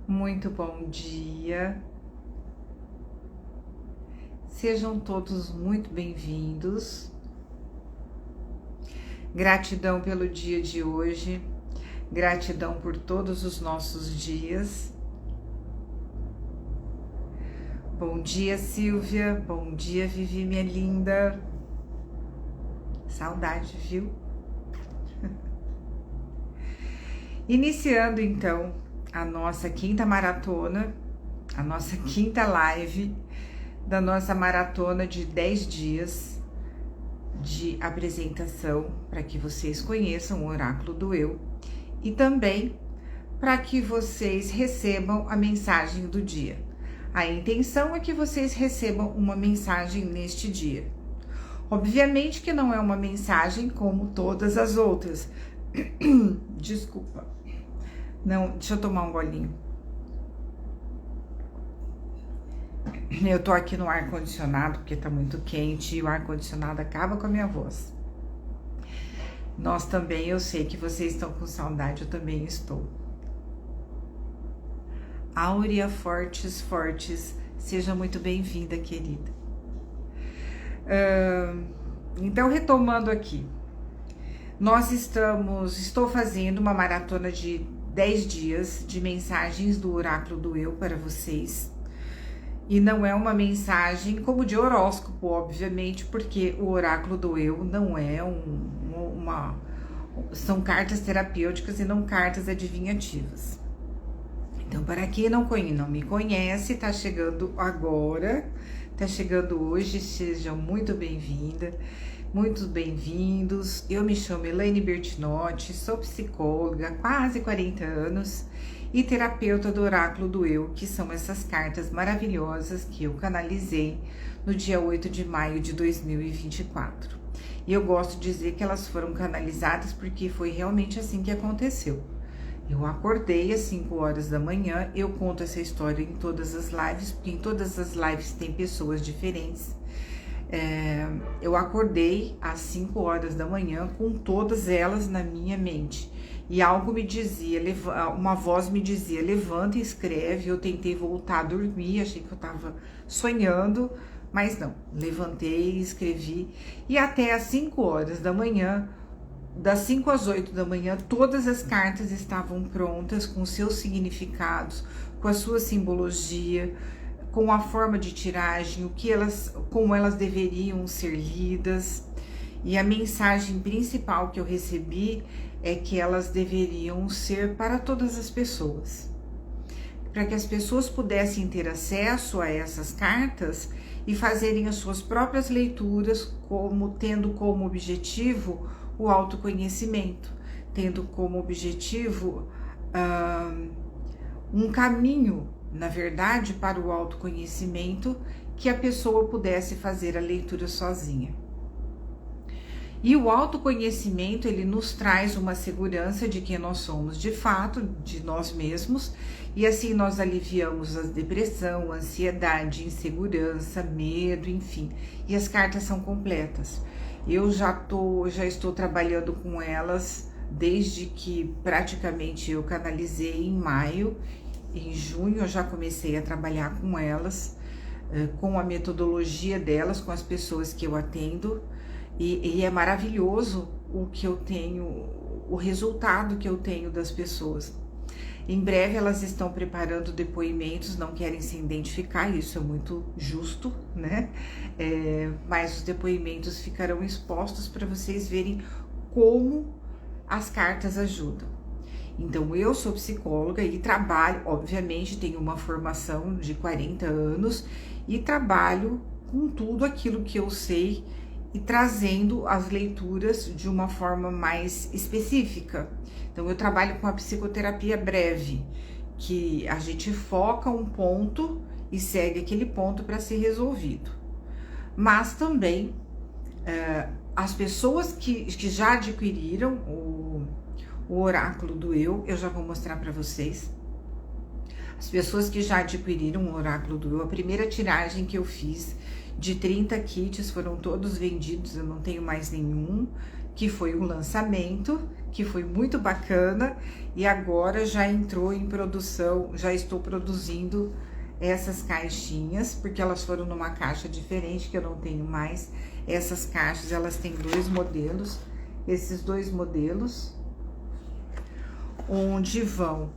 Muito bom dia. Sejam todos muito bem-vindos. Gratidão pelo dia de hoje. Gratidão por todos os nossos dias. Bom dia, Silvia. Bom dia, Vivi, minha linda. Saudade, viu? Iniciando então a nossa quinta maratona, a nossa quinta live da nossa maratona de 10 dias de apresentação para que vocês conheçam o Oráculo do Eu e também para que vocês recebam a mensagem do dia. A intenção é que vocês recebam uma mensagem neste dia. Obviamente que não é uma mensagem como todas as outras. Desculpa. Não, deixa eu tomar um golinho. Eu tô aqui no ar-condicionado porque tá muito quente e o ar-condicionado acaba com a minha voz. Nós também, eu sei que vocês estão com saudade, eu também estou. Áurea Fortes, seja muito bem-vinda, querida. Então, retomando aqui, estou fazendo uma maratona de 10 dias de mensagens do Oráculo do Eu para vocês. E não é uma mensagem como de horóscopo, obviamente, porque o Oráculo do Eu não é são cartas terapêuticas e não cartas adivinhativas. Então, para quem não me conhece, tá chegando agora, tá chegando hoje, sejam muito bem-vindas, muito bem-vindos. Eu me chamo Elaine Bertinotti, sou psicóloga há quase 40 anos e terapeuta do Oráculo do Eu, que são essas cartas maravilhosas que eu canalizei no dia 8 de maio de 2024. E eu gosto de dizer que elas foram canalizadas porque foi realmente assim que aconteceu. Eu acordei às 5 horas da manhã, eu conto essa história em todas as lives, porque em todas as lives tem pessoas diferentes. Eu acordei às 5 horas da manhã com todas elas na minha mente. E algo me dizia, uma voz me dizia, levanta e escreve. Eu tentei voltar a dormir, achei que eu estava sonhando, mas não. Levantei, escrevi e até às 5 horas da manhã, das 5 às 8 da manhã, todas as cartas estavam prontas com seus significados, com a sua simbologia, com a forma de tiragem, como elas deveriam ser lidas. E a mensagem principal que eu recebi é que elas deveriam ser para todas as pessoas. Para que as pessoas pudessem ter acesso a essas cartas e fazerem as suas próprias leituras, tendo como objetivo o autoconhecimento, tendo como objetivo um caminho, na verdade, para o autoconhecimento, que a pessoa pudesse fazer a leitura sozinha. E o autoconhecimento, ele nos traz uma segurança de quem nós somos de fato, de nós mesmos, e assim nós aliviamos a depressão, a ansiedade, insegurança, medo, enfim. E as cartas são completas. Eu já estou trabalhando com elas desde que praticamente eu canalizei em maio. Em junho eu já comecei a trabalhar com elas, com a metodologia delas, com as pessoas que eu atendo. E é maravilhoso o que eu tenho, o resultado que eu tenho das pessoas. Em breve elas estão preparando depoimentos, não querem se identificar, isso é muito justo, né? Mas os depoimentos ficarão expostos para vocês verem como as cartas ajudam. Então, eu sou psicóloga e trabalho, obviamente, tenho uma formação de 40 anos e trabalho com tudo aquilo que eu sei e trazendo as leituras de uma forma mais específica. Então, eu trabalho com a psicoterapia breve, que a gente foca um ponto e segue aquele ponto para ser resolvido. Mas também, as pessoas que já adquiriram o Oráculo do Eu já vou mostrar para vocês. As pessoas que já adquiriram o Oráculo do Eu, a primeira tiragem que eu fiz de 30 kits foram todos vendidos, eu não tenho mais nenhum. que foi um lançamento, que foi muito bacana, e agora já entrou em produção, já estou produzindo essas caixinhas, porque elas foram numa caixa diferente, que eu não tenho mais. Essas caixas, elas têm 2 modelos, esses 2 modelos, onde vão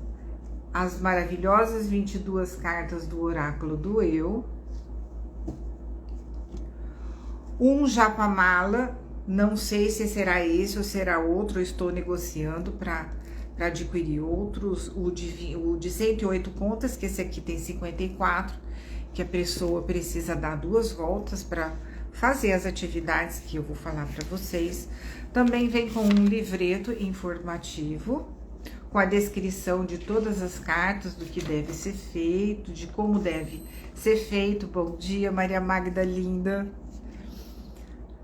as maravilhosas 22 cartas do Oráculo do Eu, um Japamala, não sei se será esse ou será outro, eu estou negociando para adquirir outros, o de 108 contas, que esse aqui tem 54, que a pessoa precisa dar 2 voltas para fazer as atividades que eu vou falar para vocês. Também vem com um livreto informativo, com a descrição de todas as cartas, do que deve ser feito, de como deve ser feito. Bom dia, Maria Magda linda.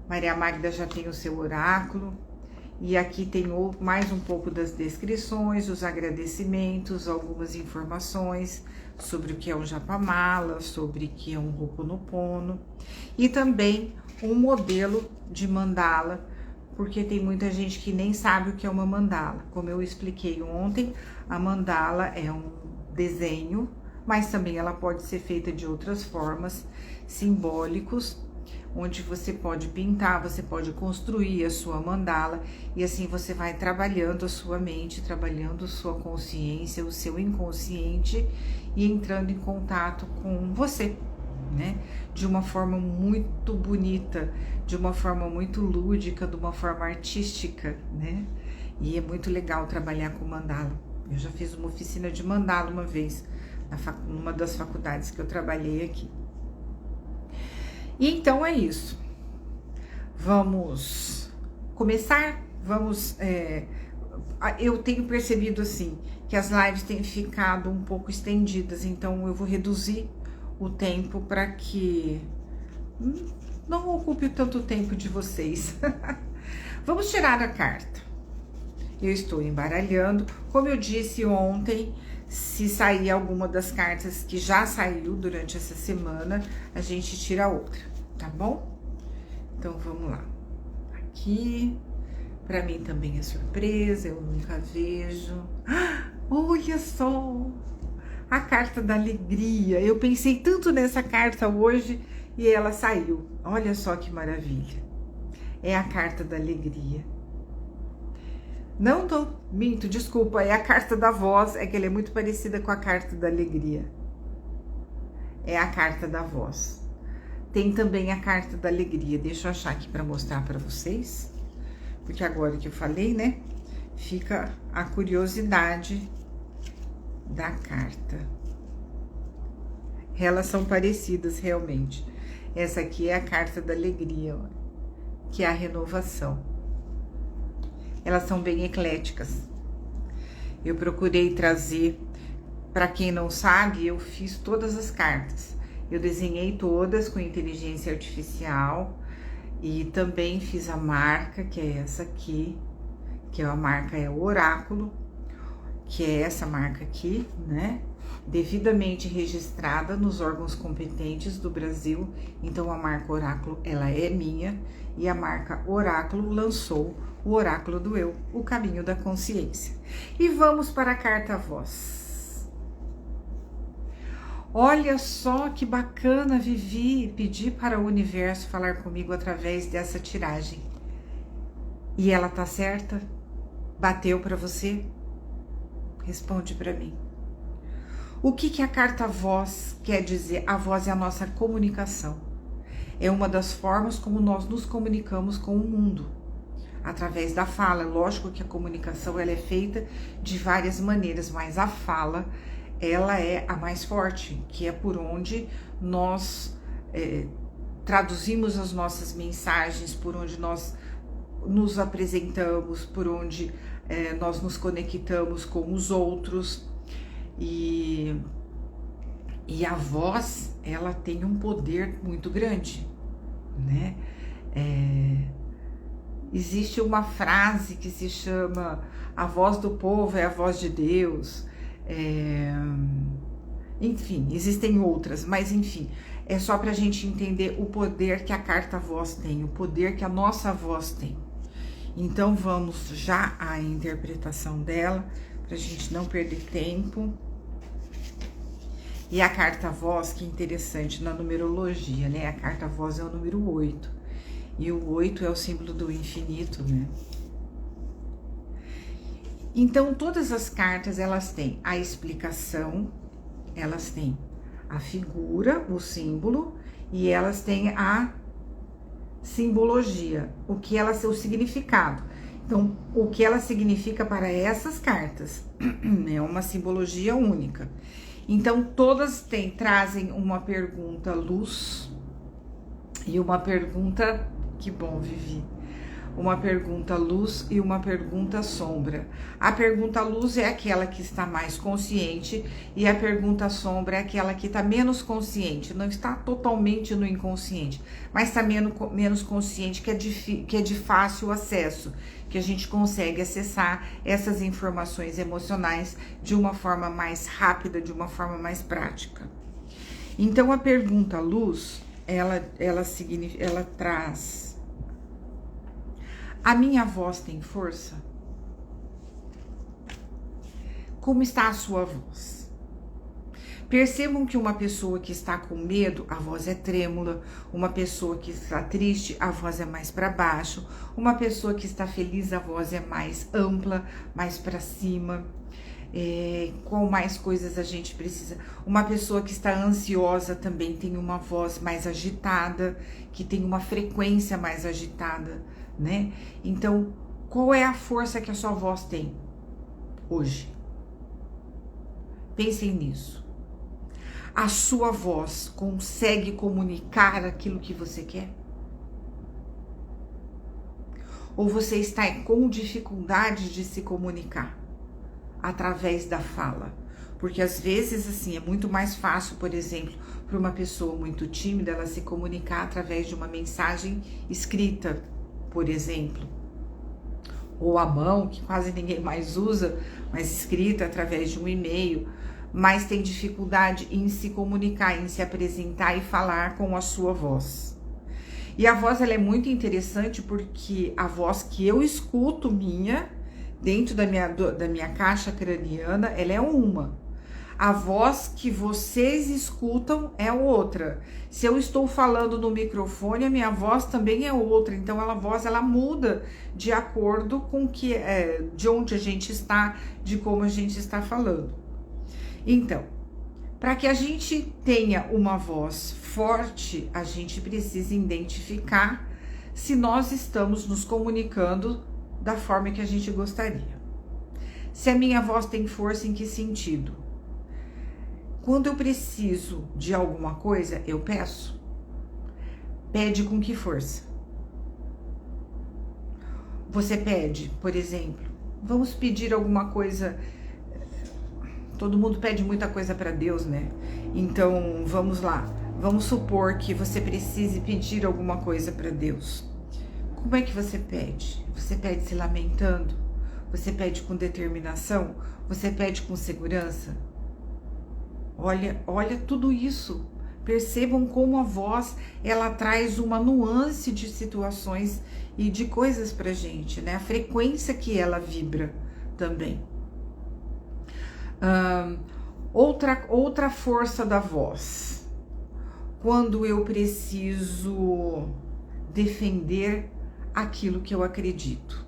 Maria Magda já tem o seu oráculo. E aqui tem mais um pouco das descrições, os agradecimentos, algumas informações sobre o que é um Japamala, sobre o que é um Ho'oponopono. E também um modelo de mandala, porque tem muita gente que nem sabe o que é uma mandala. Como eu expliquei ontem, a mandala é um desenho, mas também ela pode ser feita de outras formas, simbólicos, onde você pode pintar, você pode construir a sua mandala, e assim você vai trabalhando a sua mente, trabalhando sua consciência, o seu inconsciente, e entrando em contato com você, né? De uma forma muito bonita, de uma forma muito lúdica, de uma forma artística, né? E é muito legal trabalhar com mandala. Eu já fiz uma oficina de mandala uma vez, numa das faculdades que eu trabalhei aqui. E então é isso. Vamos começar? Eu tenho percebido assim que as lives têm ficado um pouco estendidas, então eu vou reduzir o tempo para que não ocupe tanto tempo de vocês. Vamos tirar a carta. Eu estou embaralhando. Como eu disse ontem, se sair alguma das cartas que já saiu durante essa semana, a gente tira outra, tá bom? Então vamos lá. Aqui, para mim também é surpresa, eu nunca vejo. Olha só! A carta da alegria. Eu pensei tanto nessa carta hoje e ela saiu. Olha só que maravilha. É a carta da alegria. Não tô, minto, desculpa, é a carta da voz, é que ela é muito parecida com a carta da alegria. É a carta da voz. Tem também a carta da alegria. Deixa eu achar aqui para mostrar para vocês, porque agora que eu falei, né, fica a curiosidade da carta. Elas são parecidas realmente. Essa aqui é a carta da alegria, ó, que é a renovação. Elas são bem ecléticas. Eu procurei trazer, para quem não sabe, eu fiz todas as cartas. Eu desenhei todas com inteligência artificial e também fiz a marca, que é essa aqui, que a marca é o oráculo, que é essa marca aqui, né? Devidamente registrada nos órgãos competentes do Brasil. Então a marca oráculo, ela é minha, e a marca oráculo lançou o oráculo do eu, o caminho da consciência. E vamos para a carta voz. Olha só que bacana, Vivi, pedir para o universo falar comigo através dessa tiragem. E ela tá certa? Bateu para você? Responde para mim. O que a carta voz quer dizer? A voz é a nossa comunicação. É uma das formas como nós nos comunicamos com o mundo. Através da fala. Lógico que a comunicação ela é feita de várias maneiras, mas a fala ela é a mais forte, que é por onde nós traduzimos as nossas mensagens, por onde nós nos apresentamos, por onde nós nos conectamos com os outros. E a voz, ela tem um poder muito grande, né? Existe uma frase que se chama a voz do povo é a voz de Deus. Enfim, existem outras, mas enfim, é só para a gente entender o poder que a carta voz tem, o poder que a nossa voz tem. Então vamos já à interpretação dela, pra gente não perder tempo. E a carta voz, que interessante na numerologia, né? A carta voz é o número 8. E o 8 é o símbolo do infinito, né? Então, todas as cartas, elas têm a explicação, elas têm a figura, o símbolo, e elas têm a simbologia, o significado. Então, o que ela significa para essas cartas é uma simbologia única. Então, todas trazem uma pergunta luz e uma pergunta, que bom, Vivi, uma pergunta luz e uma pergunta sombra. A pergunta luz é aquela que está mais consciente e a pergunta sombra é aquela que está menos consciente, não está totalmente no inconsciente, mas está menos consciente, que é de fácil acesso, que a gente consegue acessar essas informações emocionais de uma forma mais rápida, de uma forma mais prática. Então, a pergunta luz, ela traz: a minha voz tem força? Como está a sua voz? Percebam que uma pessoa que está com medo, a voz é trêmula. Uma pessoa que está triste, a voz é mais para baixo. Uma pessoa que está feliz, a voz é mais ampla, mais para cima. Qual mais coisas a gente precisa? Uma pessoa que está ansiosa também tem uma voz mais agitada, que tem uma frequência mais agitada, né? Então, qual é a força que a sua voz tem hoje? Pensem nisso. A sua voz consegue comunicar aquilo que você quer? Ou você está com dificuldade de se comunicar através da fala? Porque às vezes, assim, é muito mais fácil, por exemplo, para uma pessoa muito tímida, ela se comunicar através de uma mensagem escrita, por exemplo, ou a mão, que quase ninguém mais usa, mas escrita através de um e-mail, mas tem dificuldade em se comunicar, em se apresentar e falar com a sua voz. E a voz, ela é muito interessante porque a voz que eu escuto dentro da minha caixa craniana, ela é uma. A voz que vocês escutam é outra. Se eu estou falando no microfone, a minha voz também é outra. Então, a voz, ela muda de acordo com de onde a gente está, de como a gente está falando. Então, para que a gente tenha uma voz forte, a gente precisa identificar se nós estamos nos comunicando da forma que a gente gostaria. Se a minha voz tem força, em que sentido? Quando eu preciso de alguma coisa, eu peço. Pede com que força? Você pede, por exemplo, vamos pedir alguma coisa. Todo mundo pede muita coisa para Deus, né? Então, vamos lá. Vamos supor que você precise pedir alguma coisa para Deus. Como é que você pede? Você pede se lamentando? Você pede com determinação? Você pede com segurança? Olha tudo isso. Percebam como a voz, ela traz uma nuance de situações e de coisas pra gente, né? A frequência que ela vibra também. Outra força da voz. Quando eu preciso defender aquilo que eu acredito.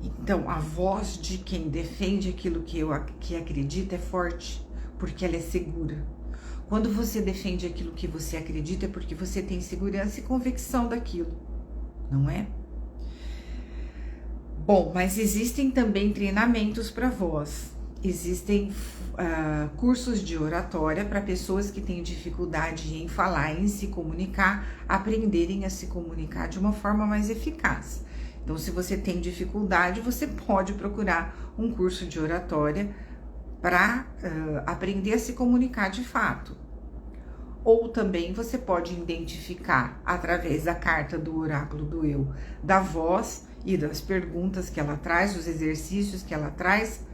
Então, a voz de quem defende aquilo que acredita é forte, porque ela é segura. Quando você defende aquilo que você acredita, é porque você tem segurança e convicção daquilo, não é? Bom, mas existem também treinamentos para voz. Existem cursos de oratória para pessoas que têm dificuldade em falar, em se comunicar, aprenderem a se comunicar de uma forma mais eficaz. Então, se você tem dificuldade, você pode procurar um curso de oratória para aprender a se comunicar de fato. Ou também você pode identificar, através da carta do oráculo do eu, da voz e das perguntas que ela traz, os exercícios que ela traz,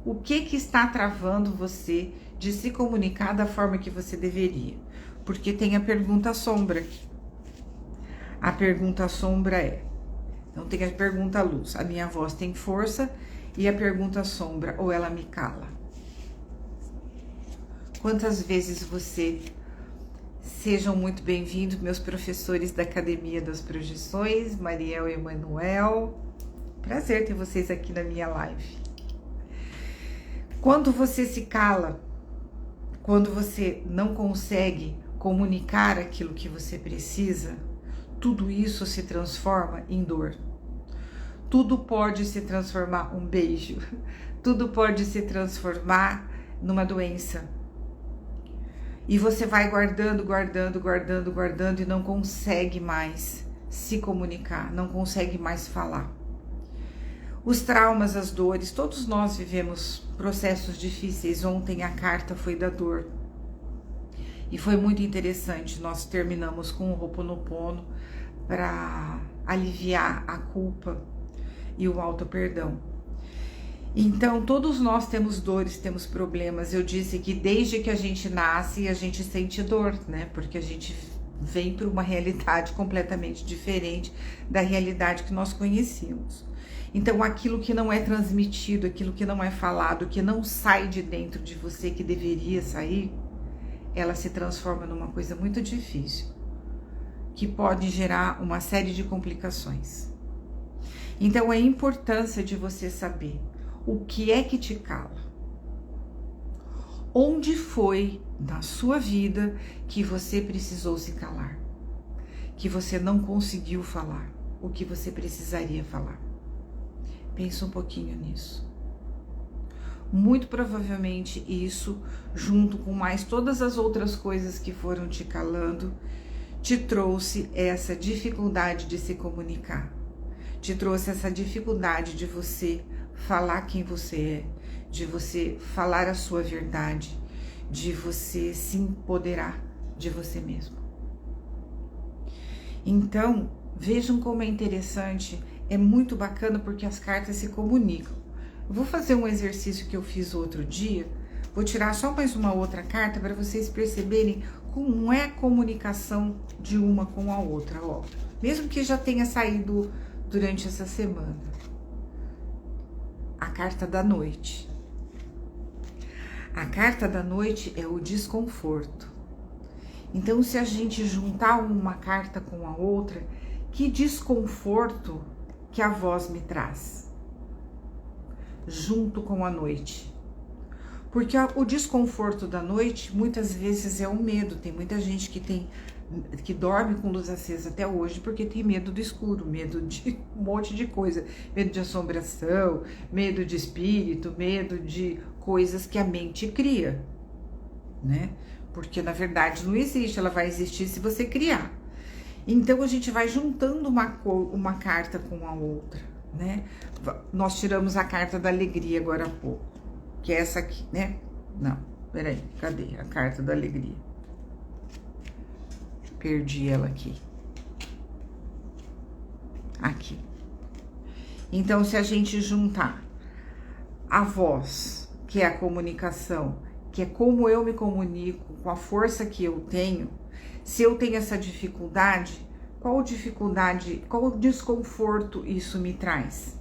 o que está travando você de se comunicar da forma que você deveria. Porque tem a pergunta sombra. A pergunta sombra é: Então tem a pergunta luz, a minha voz tem força, e a pergunta sombra, ou ela me cala. Quantas vezes você... Sejam muito bem-vindos, meus professores da Academia das Projeções, Mariel e Emanuel. Prazer ter vocês aqui na minha live. Quando você se cala, quando você não consegue comunicar aquilo que você precisa, tudo isso se transforma em dor. Tudo pode se transformar um beijo, tudo pode se transformar numa doença. E você vai guardando e não consegue mais se comunicar, não consegue mais falar. Os traumas, as dores, todos nós vivemos processos difíceis. Ontem a carta foi da dor. E foi muito interessante, nós terminamos com o Ho'oponopono para aliviar a culpa e o auto-perdão. Então, todos nós temos dores, temos problemas. Eu disse que desde que a gente nasce, a gente sente dor, né? Porque a gente vem para uma realidade completamente diferente da realidade que nós conhecíamos. Então, aquilo que não é transmitido, aquilo que não é falado, que não sai de dentro de você, que deveria sair, ela se transforma numa coisa muito difícil, que pode gerar uma série de complicações. Então, a importância de você saber o que é que te cala? Onde foi na sua vida que você precisou se calar? Que você não conseguiu falar o que você precisaria falar? Pensa um pouquinho nisso. Muito provavelmente isso, junto com mais todas as outras coisas que foram te calando, te trouxe essa dificuldade de se comunicar. Te trouxe essa dificuldade de você falar quem você é, de você falar a sua verdade, de você se empoderar de você mesmo. Então, vejam como é interessante, é muito bacana porque as cartas se comunicam. Eu vou fazer um exercício que eu fiz outro dia, vou tirar só mais uma outra carta para vocês perceberem como é a comunicação de uma com a outra, ó. Mesmo que já tenha saído durante essa semana. A carta da noite. A carta da noite é o desconforto. Então, se a gente juntar uma carta com a outra, que desconforto que a voz me traz, junto com a noite. Porque o desconforto da noite, muitas vezes é o medo. Tem muita gente que dorme com luz acesa até hoje porque tem medo do escuro, medo de um monte de coisa, medo de assombração, medo de espírito, medo de coisas que a mente cria, né? Porque na verdade não existe, ela vai existir se você criar. Então a gente vai juntando uma carta com a outra, né? Nós tiramos a carta da alegria agora há pouco, que é essa aqui, né? Não, peraí, cadê a carta da alegria? Perdi ela aqui. Aqui. Então, se a gente juntar a voz, que é a comunicação, que é como eu me comunico, com a força que eu tenho, se eu tenho essa dificuldade, qual desconforto isso me traz?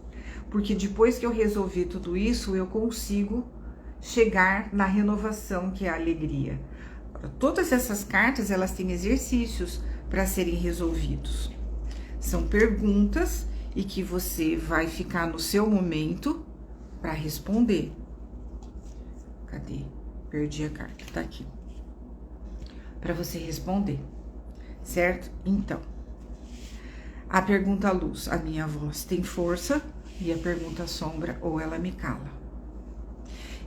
Porque depois que eu resolvi tudo isso, eu consigo chegar na renovação, que é a alegria. Todas essas cartas, elas têm exercícios para serem resolvidos. São perguntas e que você vai ficar no seu momento para responder. Cadê? Perdi a carta, tá aqui. Para você responder, certo? Então, a pergunta luz, a minha voz tem força, e a pergunta sombra, ou ela me cala.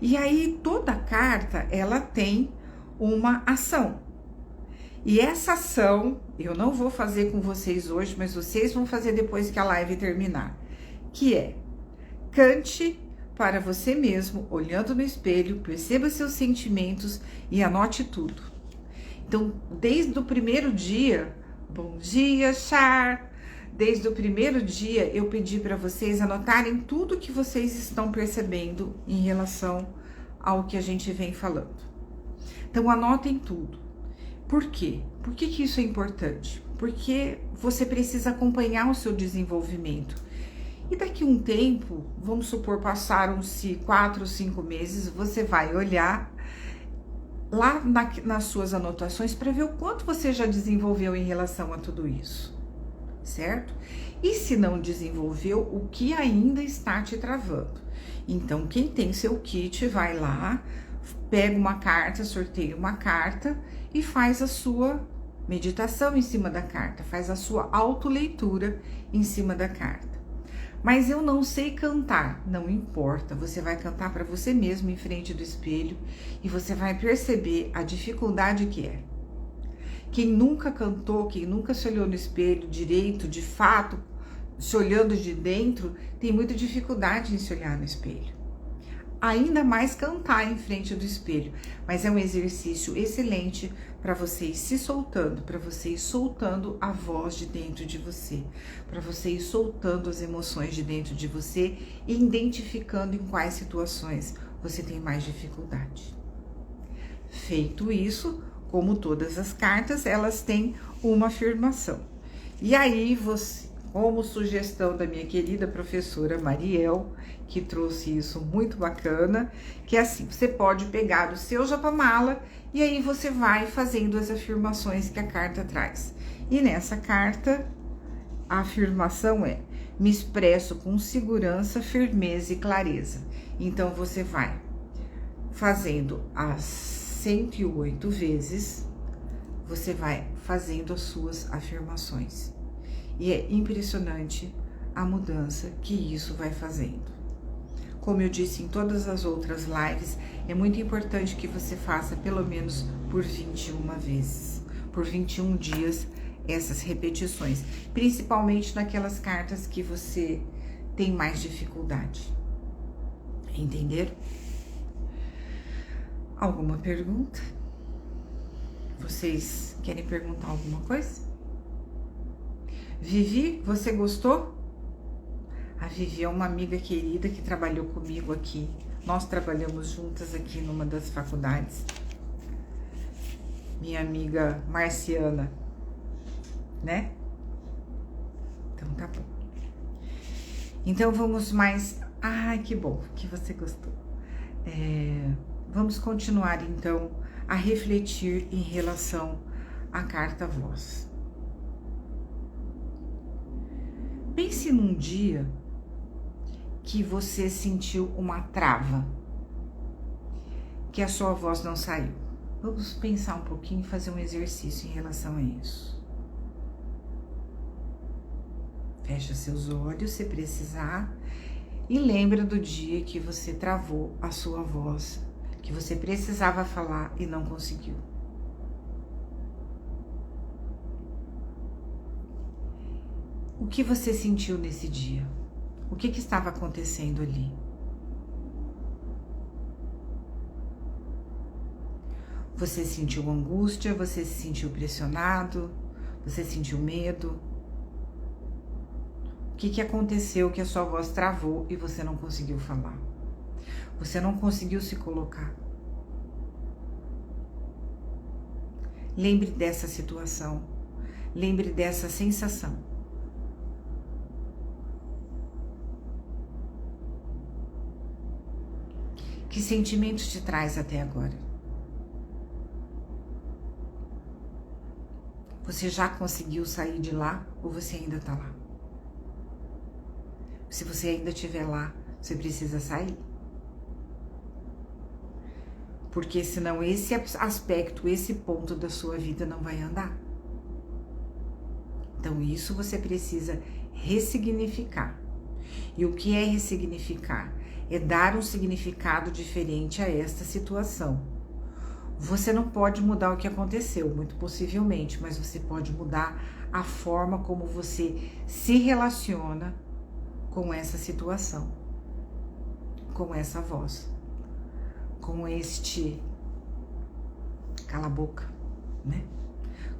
E aí, toda carta, ela tem uma ação. E essa ação, eu não vou fazer com vocês hoje, mas vocês vão fazer depois que a live terminar. Que é, cante para você mesmo, olhando no espelho, perceba seus sentimentos e anote tudo. Então, desde o primeiro dia, bom dia, Char! Desde o primeiro dia, eu pedi para vocês anotarem tudo que vocês estão percebendo em relação ao que a gente vem falando. Então, anotem tudo. Por quê? Por que isso é importante? porque você precisa acompanhar o seu desenvolvimento. E daqui a um tempo, vamos supor, passaram-se 4 ou 5 meses, você vai olhar lá nas suas anotações para ver o quanto você já desenvolveu em relação a tudo isso, certo? E se não desenvolveu, o que ainda está te travando? Então, quem tem seu kit, vai lá, pega uma carta, sorteia uma carta e faz a sua meditação em cima da carta, faz a sua autoleitura em cima da carta. Mas eu não sei cantar, não importa, você vai cantar para você mesmo em frente do espelho e você vai perceber a dificuldade que é. Quem nunca cantou, quem nunca se olhou no espelho direito, de fato, se olhando de dentro, tem muita dificuldade em se olhar no espelho. Ainda mais cantar em frente do espelho, mas é um exercício excelente para você ir se soltando, para você ir soltando a voz de dentro de você, para você ir soltando as emoções de dentro de você e identificando em quais situações você tem mais dificuldade. Feito isso, como todas as cartas, elas têm uma afirmação. E aí você, como sugestão da minha querida professora Mariel, que trouxe isso muito bacana, que é assim, você pode pegar o seu japamala e aí você vai fazendo as afirmações que a carta traz. E nessa carta, a afirmação é: me expresso com segurança, firmeza e clareza. Então, você vai fazendo as 108 vezes, você vai fazendo as suas afirmações. E é impressionante a mudança que isso vai fazendo. Como eu disse em todas as outras lives, é muito importante que você faça pelo menos por 21 vezes, por 21 dias, essas repetições, principalmente naquelas cartas que você tem mais dificuldade. Entenderam? Alguma pergunta? Vocês querem perguntar alguma coisa? Vivi, você gostou? A Vivi é uma amiga querida que trabalhou comigo aqui. Nós trabalhamos juntas aqui numa das faculdades. Minha amiga Marciana, né? Então tá bom. Então vamos mais... Ai, que bom que você gostou. Vamos continuar então a refletir em relação à carta voz. Pense num dia que você sentiu uma trava, que a sua voz não saiu. Vamos pensar um pouquinho e fazer um exercício em relação a isso. Fecha seus olhos se precisar e lembra do dia que você travou a sua voz, que você precisava falar e não conseguiu. O que você sentiu nesse dia? O que estava acontecendo ali? Você sentiu angústia? Você se sentiu pressionado? Você sentiu medo? O que aconteceu que a sua voz travou e você não conseguiu falar? Você não conseguiu se colocar? Lembre dessa situação. Lembre dessa sensação. Que sentimentos te traz até agora? Você já conseguiu sair de lá ou você ainda está lá? Se você ainda estiver lá, você precisa sair. Porque senão esse aspecto, esse ponto da sua vida não vai andar. Então isso você precisa ressignificar. E o que é ressignificar? É dar um significado diferente a esta situação. Você não pode mudar o que aconteceu, muito possivelmente, mas você pode mudar a forma como você se relaciona com essa situação, com essa voz, com este cala a boca, né?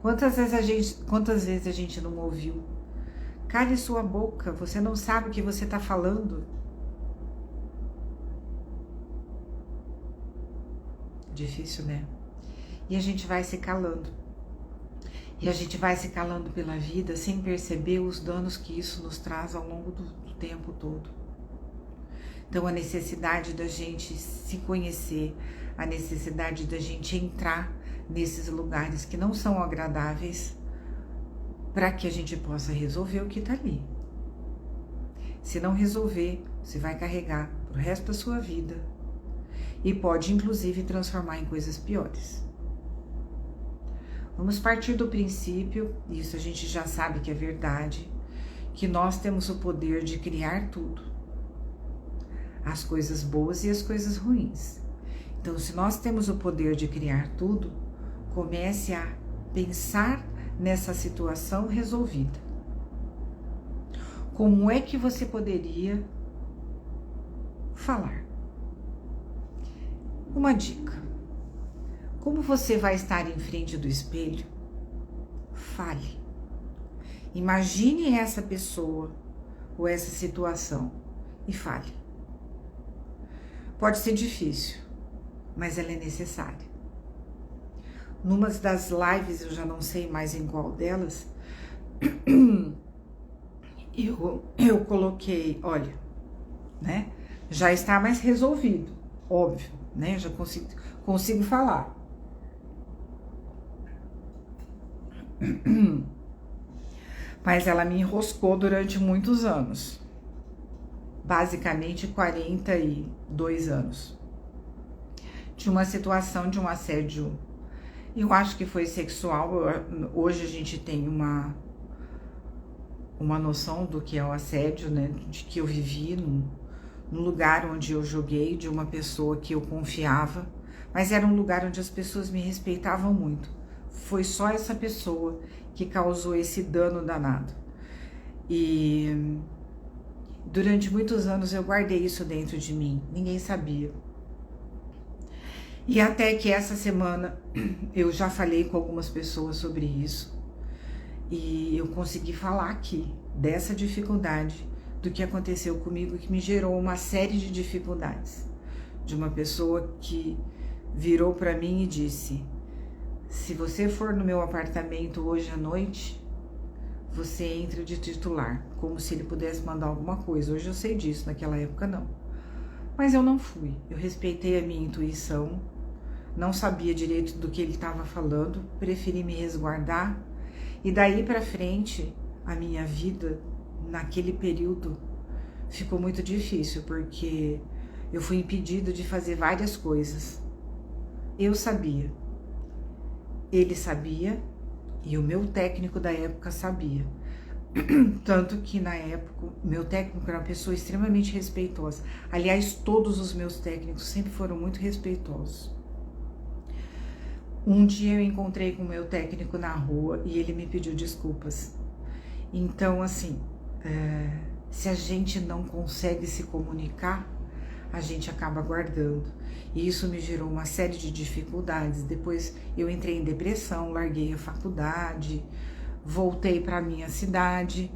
Quantas vezes a gente não ouviu? Cale sua boca, você não sabe o que você está falando. Difícil, né? E a gente vai se calando. E a gente vai se calando pela vida sem perceber os danos que isso nos traz ao longo do tempo todo. Então a necessidade da gente se conhecer, a necessidade da gente entrar nesses lugares que não são agradáveis para que a gente possa resolver o que está ali. Se não resolver, você vai carregar pro resto da sua vida e pode inclusive transformar em coisas piores. Vamos partir do princípio, isso a gente já sabe que é verdade, que nós temos o poder de criar tudo, as coisas boas e as coisas ruins. Então, se nós temos o poder de criar tudo, comece a pensar nessa situação resolvida. Como é que você poderia falar? Uma dica. Como você vai estar em frente do espelho? Fale. Imagine essa pessoa ou essa situação e fale. Pode ser difícil, mas ela é necessária. Numa das lives, eu já não sei mais em qual delas, eu coloquei, olha, né? Já está mais resolvido, óbvio, né? Já consigo falar. Mas ela me enroscou durante muitos anos, basicamente 42 anos. Tinha uma situação de um assédio, eu acho que foi sexual. Hoje a gente tem uma noção do que é o assédio, né? De que eu vivi num lugar onde eu joguei de uma pessoa que eu confiava, mas era um lugar onde as pessoas me respeitavam muito. Foi só essa pessoa que causou esse dano danado. E durante muitos anos eu guardei isso dentro de mim, ninguém sabia. E até que essa semana eu já falei com algumas pessoas sobre isso e eu consegui falar aqui dessa dificuldade, do que aconteceu comigo, que me gerou uma série de dificuldades. De uma pessoa que virou para mim e disse: se você for no meu apartamento hoje à noite, você entra de titular, como se ele pudesse mandar alguma coisa. Hoje eu sei disso, naquela época não. Mas eu não fui, eu respeitei a minha intuição, não sabia direito do que ele estava falando, preferi me resguardar. E daí para frente, a minha vida, naquele período, ficou muito difícil, porque eu fui impedida de fazer várias coisas. Eu sabia, ele sabia e o meu técnico da época sabia. Tanto que na época, meu técnico era uma pessoa extremamente respeitosa. Aliás, todos os meus técnicos sempre foram muito respeitosos. Um dia eu encontrei com o meu técnico na rua e ele me pediu desculpas. Então, assim, se a gente não consegue se comunicar, a gente acaba guardando. E isso me gerou uma série de dificuldades. Depois eu entrei em depressão, larguei a faculdade, voltei para a minha cidade,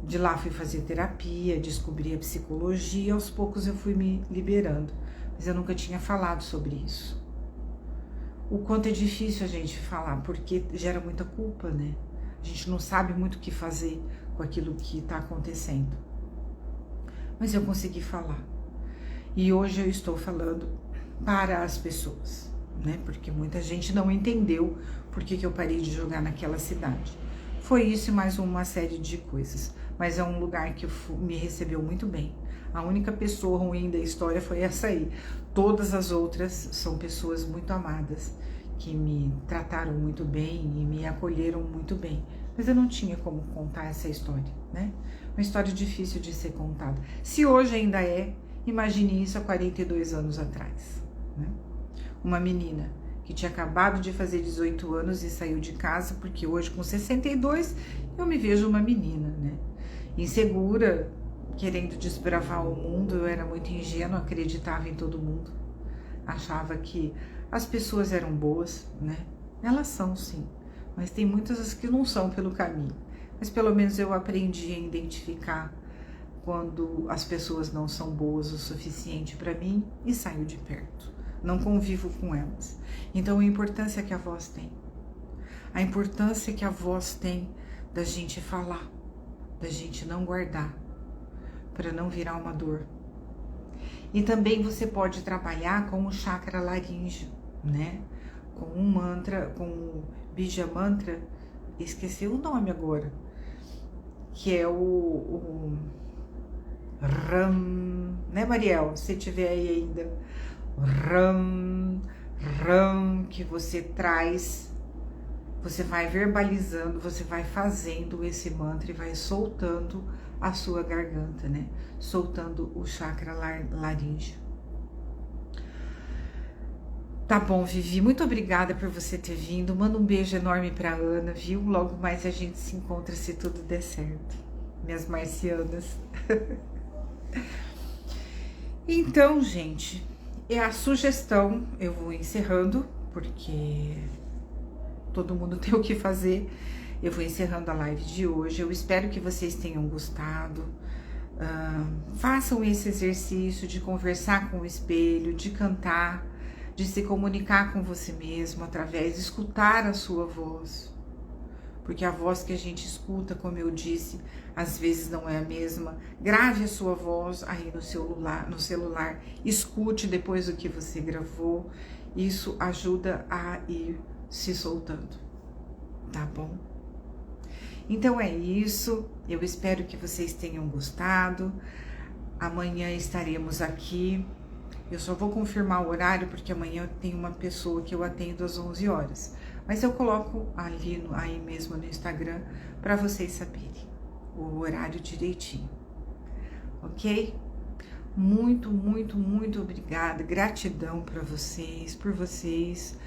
de lá fui fazer terapia, descobri a psicologia, aos poucos eu fui me liberando. Mas eu nunca tinha falado sobre isso. O quanto é difícil a gente falar, porque gera muita culpa, né? A gente não sabe muito o que fazer com aquilo que está acontecendo. Mas eu consegui falar. E hoje eu estou falando para as pessoas, né? Porque muita gente não entendeu por que eu parei de jogar naquela cidade. Foi isso e mais uma série de coisas. Mas é um lugar que me recebeu muito bem. A única pessoa ruim da história foi essa aí. Todas as outras são pessoas muito amadas, que me trataram muito bem e me acolheram muito bem. Mas eu não tinha como contar essa história, né? Uma história difícil de ser contada. Se hoje ainda é, imagine isso há 42 anos atrás, né? Uma menina que tinha acabado de fazer 18 anos e saiu de casa, porque hoje com 62 eu me vejo uma menina, né? Insegura, querendo desbravar o mundo. Eu era muito ingênua, acreditava em todo mundo. Achava que as pessoas eram boas, né? Elas são, sim, mas tem muitas que não são pelo caminho. Mas pelo menos eu aprendi a identificar quando as pessoas não são boas o suficiente para mim e saio de perto. Não convivo com elas. Então a importância que a voz tem. a importância que a voz tem da gente falar, da gente não guardar, para não virar uma dor. E também você pode trabalhar com o chakra laríngeo, né? Com um mantra, com o Bija Mantra, esqueci o nome agora, que é o Ram, né, Mariel? Se tiver aí ainda, Ram, Ram, que você traz, você vai verbalizando, você vai fazendo esse mantra e vai soltando a sua garganta, né? Soltando o chakra laríngeo. Tá bom, Vivi, muito obrigada por você ter vindo. Manda um beijo enorme pra Ana, viu? Logo mais a gente se encontra se tudo der certo. Minhas marcianas. Então, gente, é a sugestão, eu vou encerrando, porque todo mundo tem o que fazer. Eu vou encerrando a live de hoje. Eu espero que vocês tenham gostado. Façam esse exercício de conversar com o espelho, de cantar, de se comunicar com você mesmo através de escutar a sua voz. Porque a voz que a gente escuta, como eu disse, às vezes não é a mesma. Grave a sua voz aí no celular, escute depois do que você gravou. Isso ajuda a ir se soltando, tá bom? Então é isso, eu espero que vocês tenham gostado. Amanhã estaremos aqui. Eu só vou confirmar o horário, porque amanhã tem uma pessoa que eu atendo às 11 horas. Mas eu coloco ali aí mesmo no Instagram para vocês saberem o horário direitinho, ok? Muito, muito, muito obrigada, gratidão para vocês, por vocês,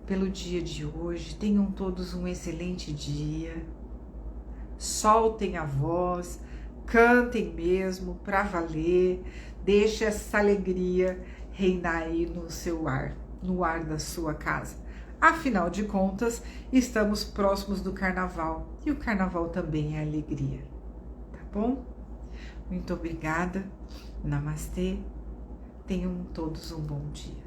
pelo dia de hoje. Tenham todos um excelente dia. Soltem a voz, cantem mesmo, para valer. Deixe essa alegria reinar aí no seu ar, no ar da sua casa. Afinal de contas, estamos próximos do carnaval e o carnaval também é alegria, tá bom? Muito obrigada, namastê, tenham todos um bom dia.